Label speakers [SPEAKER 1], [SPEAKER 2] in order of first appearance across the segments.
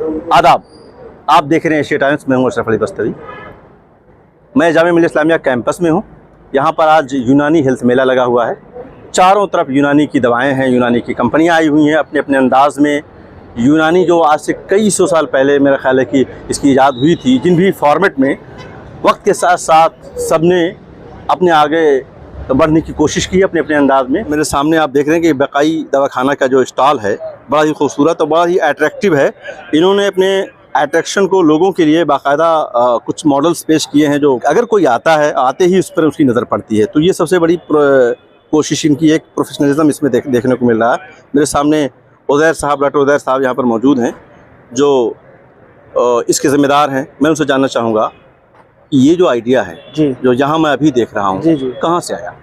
[SPEAKER 1] आदाब, आप देख रहे हैं एशिया टाइम्स। मैं हूं अशरफ अली बस्तरी। मैं जामिया मिल्लिया इस्लामिया कैंपस में हूं। यहां पर आज यूनानी हेल्थ मेला लगा हुआ है। चारों तरफ यूनानी की दवाएं हैं, यूनानी की कंपनियां आई हुई हैं अपने अपने अंदाज में। यूनानी जो आज से कई सौ साल पहले मेरा ख्याल है कि इसकी ईजाद हुई थी, जिन भी फॉर्मेट में वक्त के साथ साथ सब ने अपने आगे बढ़ने की कोशिश की अपने अपने अंदाज में। मेरे सामने आप देख रहे हैं कि बकाई दवाखाना का जो स्टॉल है बड़ा ही खूबसूरत और बड़ा ही अट्रैक्टिव है। इन्होंने अपने अट्रैक्शन को लोगों के लिए बाकायदा कुछ मॉडल्स पेश किए हैं, जो अगर कोई आता है आते ही उस पर उसकी नज़र पड़ती है। तो ये सबसे बड़ी कोशिश इनकी, एक प्रोफेशनलिज्म इसमें देखने को मिल रहा है। मेरे सामने उज़ैर साहब, डॉक्टर उज़ैर साहब यहाँ पर मौजूद हैं, जो इसके ज़िम्मेदार हैं। मैं उनसे जानना चाहूँगा ये जो आइडिया है
[SPEAKER 2] जी,
[SPEAKER 1] जो यहाँ मैं अभी देख रहा हूँ,
[SPEAKER 2] जी जी,
[SPEAKER 1] कहाँ से आया?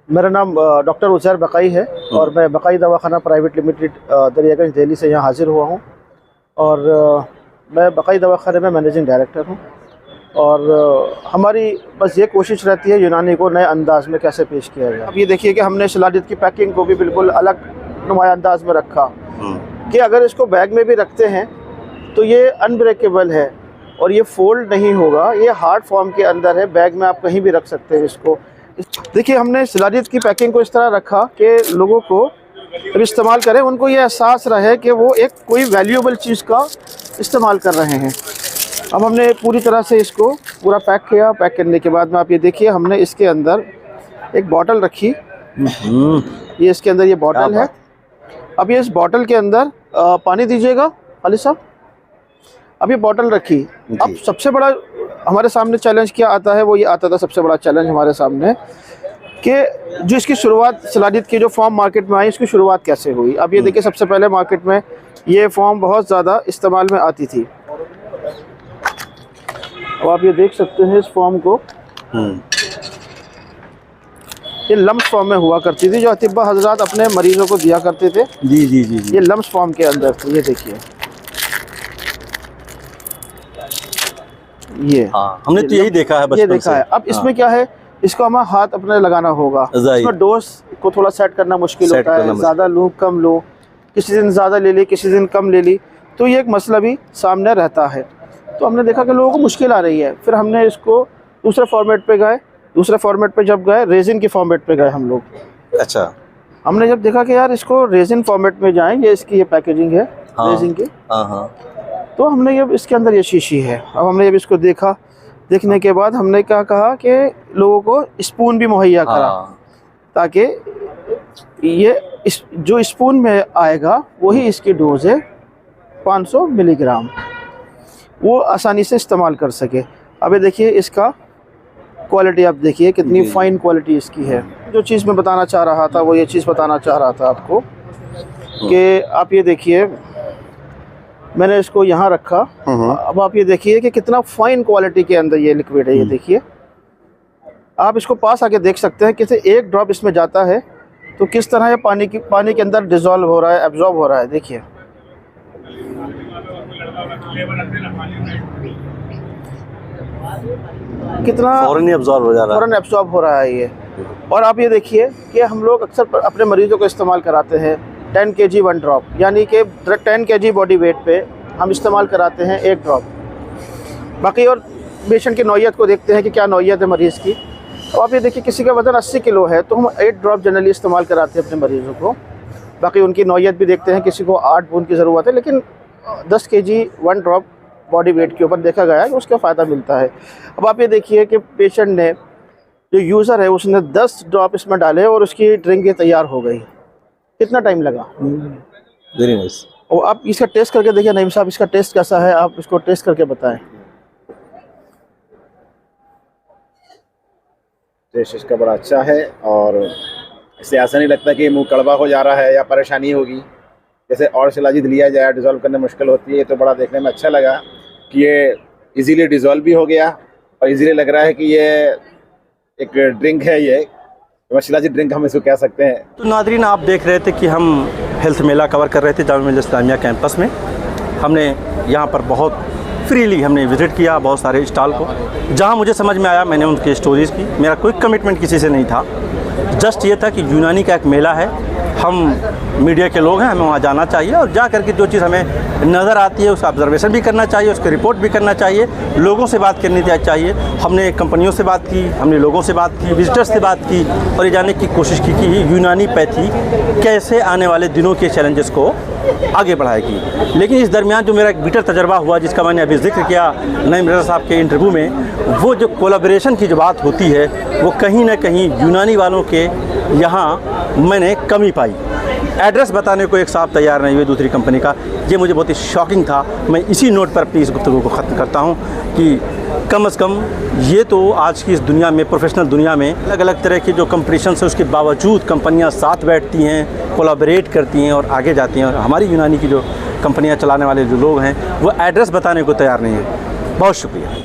[SPEAKER 2] मेरा नाम डॉक्टर उज़ैर बकाई है और मैं बकाई दवाखाना प्राइवेट लिमिटेड दरियागंज दिल्ली से यहाँ हाजिर हुआ हूँ। और मैं बकाई दवाखाने में मैनेजिंग डायरेक्टर हूँ। और हमारी बस ये कोशिश रहती है यूनानी को नए अंदाज में कैसे पेश किया जाए। अब ये देखिए कि हमने शिलाजित की पैकिंग को भी बिल्कुल अलग नुमाया अंदाज में रखा कि अगर इसको बैग में भी रखते हैं तो ये अनब्रेकेबल है और ये फोल्ड नहीं होगा, ये हार्ड फॉर्म के अंदर है। बैग में आप कहीं भी रख सकते हैं इसको। देखिए हमने शिलाजित की पैकिंग को इस तरह रखा कि लोगों को जब इस्तेमाल करें उनको ये एहसास रहे कि वो एक कोई वैल्यूएबल चीज़ का इस्तेमाल कर रहे हैं। अब हमने पूरी तरह से इसको पूरा पैक किया। पैक करने के बाद में आप ये देखिए हमने इसके अंदर एक बॉटल रखी। ये इसके अंदर ये बॉटल है। अब ये इस बॉटल के अंदर पानी दीजिएगा अली साहब। अब ये बॉटल रखी। अब सबसे बड़ा हमारे सामने चैलेंज क्या आता है, वो ये आता था सबसे बड़ा चैलेंज हमारे सामने कि जो इसकी शुरुआत शिलाजित की जो फॉर्म मार्केट में आई, इसकी शुरुआत कैसे हुई। अब ये देखिए सबसे पहले मार्केट में ये फॉर्म बहुत ज़्यादा इस्तेमाल में आती थी। अब आप ये देख सकते हैं इस फॉर्म को, ये लम्स फॉर्म में हुआ करती थी जो अतिब्बा हजरात अपने मरीजों को दिया करते थे।
[SPEAKER 1] जी जी जी, जी।
[SPEAKER 2] ये लम्स फॉर्म के अंदर थी। ये देखिए ये
[SPEAKER 1] हमने तो यही देखा है,
[SPEAKER 2] ये देखा है। अब इसमें क्या है, इसको हमें हाथ अपने लगाना होगा। इसमें डोज को थोड़ा सेट करना मुश्किल होता है। ज़्यादा लूँ कम लूँ, किसी दिन ज़्यादा ले ली किसी दिन कम ले ली, तो ये एक मसला भी सामने रहता है। तो हमने देखा कि लोगों को मुश्किल आ रही है। फिर हमने इसको दूसरे फॉर्मेट पे गए। दूसरे फॉर्मेट पे जब गए, रेजिन के फॉर्मेट पे गए हम लोग।
[SPEAKER 1] अच्छा,
[SPEAKER 2] हमने जब देखा कि यार इसको रेजिन फॉर्मेट में जाएं, ये इसकी ये पैकेजिंग है रेजिन की। तो हमने जब इसके अंदर ये शीशी है। अब हमने जब इसको देखा, देखने के बाद हमने क्या कहा कि लोगों को स्पून भी मुहैया करा, ताकि ये जो स्पून में आएगा वही इसकी डोज है 500 मिलीग्राम, वो आसानी से इस्तेमाल कर सके। अब ये देखिए इसका क्वालिटी आप देखिए कितनी फ़ाइन क्वालिटी इसकी है। जो चीज़ मैं बताना चाह रहा था वो ये चीज़ बताना चाह रहा था आपको कि आप ये देखिए मैंने इसको यहाँ रखा। अब आप ये देखिए कि कितना फाइन क्वालिटी के अंदर ये लिक्विड है। ये देखिए आप इसको पास आके देख सकते हैं कि एक ड्रॉप इसमें जाता है तो किस तरह ये पानी के अंदर डिज़ोल्व हो रहा है, एब्जॉर्ब हो रहा है। देखिए कितना
[SPEAKER 1] फौरन एब्जॉर्ब हो जा रहा है,
[SPEAKER 2] फौरन एब्जॉर्ब हो रहा है ये। और आप ये देखिए कि हम लोग अक्सर अपने मरीजों को इस्तेमाल कराते हैं 10 kg 1 ड्रॉप, यानी कि 10 kg बॉडी वेट पे हम इस्तेमाल कराते हैं 1 ड्रॉप। बाकी और पेशेंट की नौयत को देखते हैं कि क्या नौयत है मरीज़ की। तो आप ये देखिए किसी का वज़न 80 किलो है तो हम 8 ड्रॉप जनरली इस्तेमाल कराते हैं अपने मरीज़ों को। बाकी उनकी नौयत भी देखते हैं, किसी को 8 बूंद की ज़रूरत है, लेकिन 10 kg 1 ड्रॉप बॉडी वेट के ऊपर देखा गया है कि उसका फ़ायदा मिलता है। अब आप ये देखिए कि पेशेंट ने, जो यूज़र है, उसने 10 ड्रॉप इसमें डाले और उसकी ड्रिंक ये तैयार हो गई। कितना टाइम लगा?
[SPEAKER 1] Very nice.
[SPEAKER 2] और आप इसका टेस्ट करके देखिए नईम साहब, इसका टेस्ट कैसा है, आप इसको टेस्ट करके बताएं।
[SPEAKER 3] टेस्ट इसका बड़ा अच्छा है और इससे ऐसा नहीं लगता कि मुंह कड़वा हो जा रहा है या परेशानी होगी। जैसे और शिलाजित लिया जाए डिज़ोल्व करने मुश्किल होती है, तो बड़ा देखने में अच्छा लगा कि ये इजीली डिज़ोल्व भी हो गया और इजीली लग रहा है कि ये एक ड्रिंक है, ये शिलाजित ड्रिंक हम इसको कह सकते हैं।
[SPEAKER 1] तो नादरीन, आप देख रहे थे कि हम हेल्थ मेला कवर कर रहे थे जामिया मिल्लिया इस्लामिया कैंपस में। हमने यहाँ पर बहुत फ्रीली हमने विज़िट किया बहुत सारे स्टॉल को। जहाँ मुझे समझ में आया मैंने उनकी स्टोरीज़ की। मेरा कोई कमिटमेंट किसी से नहीं था, जस्ट ये था कि यूनानी का एक मेला है, हम मीडिया के लोग हैं, हमें वहाँ जाना चाहिए और जा करके जो चीज़ हमें नज़र आती है उसका ऑब्जर्वेशन भी करना चाहिए, उसकी रिपोर्ट भी करना चाहिए, लोगों से बात करनी चाहिए। हमने कंपनियों से बात की, हमने लोगों से बात की, विजिटर्स से बात की और ये जानने की कोशिश की कि यूनानी पैथी कैसे आने वाले दिनों के चैलेंजेस को आगे बढ़ाएगी। लेकिन इस दरमियान जो मेरा एक बिटर तजर्बा हुआ, जिसका मैंने अभी जिक्र किया नईम रज़ा साहब के इंटरव्यू में, वो जो कोलैबोरेशन की जो बात होती है वो कहीं ना कहीं यूनानी वालों के यहाँ मैंने कमी पाई। एड्रेस बताने को एक साहब तैयार नहीं हुए दूसरी कंपनी का, ये मुझे बहुत ही शॉकिंग था। मैं इसी नोट पर अपनी इस गुफ्तगू को ख़त्म करता हूँ कि कम से कम ये तो आज की इस दुनिया में, प्रोफेशनल दुनिया में अलग अलग तरह की जो कंपटीशन है उसके बावजूद कंपनियां साथ बैठती हैं, कोलैबोरेट करती हैं और आगे जाती हैं। और हमारी यूनानी की जो कंपनियां चलाने वाले जो लोग हैं वो एड्रेस बताने को तैयार नहीं हैं। बहुत शुक्रिया।